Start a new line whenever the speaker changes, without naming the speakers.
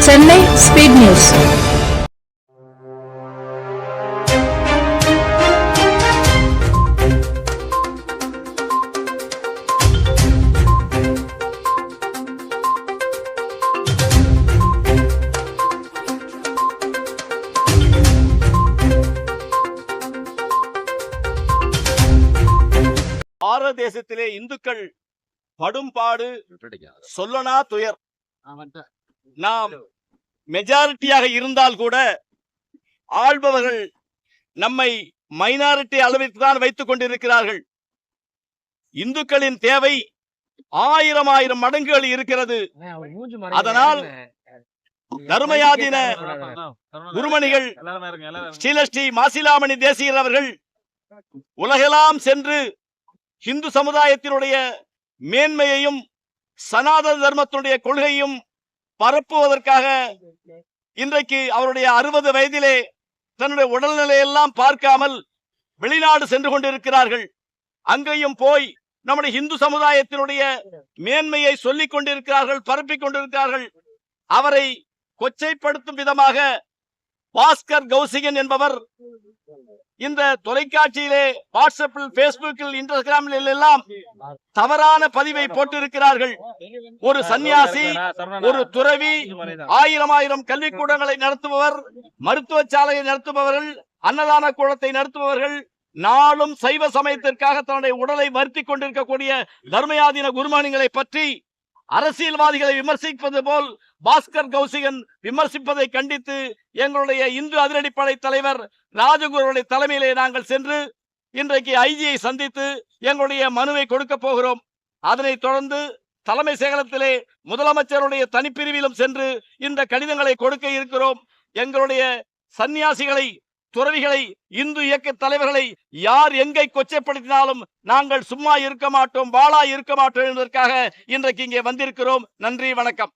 Chennai speed news.
பாரத தேசத்திலே இந்துக்கள் படும் பாடு சொல்லனா துயர். நாம் மெஜாரிட்டியாக இருந்தால் கூட ஆள்பவர்கள் நம்மை மைனாரிட்டி அளவிற்கு தான் வைத்துக் கொண்டிருக்கிறார்கள். இந்துக்களின் தேவை ஆயிரம் மடங்குகள் இருக்கிறது. அதனால் தர்மயாதீன குருமணிகள் ஸ்ரீலஸ்ரீ மாசிலாமணி தேசிகர் அவர்கள் உலகெல்லாம் சென்று இந்து சமுதாயத்தினுடைய மேன்மையையும் சனாதன தர்மத்தினுடைய கொள்கையும் பரப்புவதற்காக இன்றைக்கு அவருடைய 60 வயதிலே தன்னுடைய உடல்நிலையெல்லாம் பார்க்காமல் வெளிநாடு சென்று கொண்டிருக்கிறார்கள். அங்கேயும் போய் நம்முடைய இந்து சமுதாயத்தினுடைய மேன்மையை சொல்லிக் கொண்டிருக்கிறார்கள், பரப்பிக் கொண்டிருக்கிறார்கள். அவரை கொச்சைப்படுத்தும் விதமாக பாஸ்கர் கௌசிகன் என்பவர் இந்த தொலைக்காட்சியிலே, வாட்ஸ்அப்பில், பேஸ்புக்கில், இன்ஸ்டாகிராமில் எல்லாம் தவறான பதிவை போட்டிருக்கிறார்கள். ஒரு சன்னியாசி, ஒரு துறவி, ஆயிரம் கல்விக்கூடங்களை நடத்துபவர், மருத்துவ சாலையை நடத்துபவர்கள், அன்னதான கூடத்தை நடத்துபவர்கள், நாளும் சைவ சமயத்திற்காக தன்னுடைய உடலை வருத்தி கொண்டிருக்கக்கூடிய தர்மயாதீன குருமானிகளை பற்றி அரசியல்வாதிகளை விமர்சிப்பது போல் பாஸ்கர் கௌசிகன் விமர்சிப்பதை கண்டித்து எங்களுடைய இந்து அதிரடிப்படை தலைவர் ராஜகுருவுடைய தலைமையிலே நாங்கள் சென்று இன்றைக்கு ஐஜியை சந்தித்து எங்களுடைய மனுவை கொடுக்க போகிறோம். அதனைத் தொடர்ந்து தலைமை செயலகத்திலே முதலமைச்சருடைய தனிப்பிரிவிலும் சென்று இந்த கடிதங்களை கொடுக்க இருக்கிறோம். எங்களுடைய சன்னியாசிகளை, துறவிகளை, இந்து இயக்க தலைவர்களை யார் எங்கை கொச்சைப்படுத்தினாலும் நாங்கள் சும்மா இருக்க மாட்டோம், வாளா இருக்க மாட்டோம் என்பதற்காக இன்றைக்கு இங்கே வந்திருக்கிறோம். நன்றி, வணக்கம்.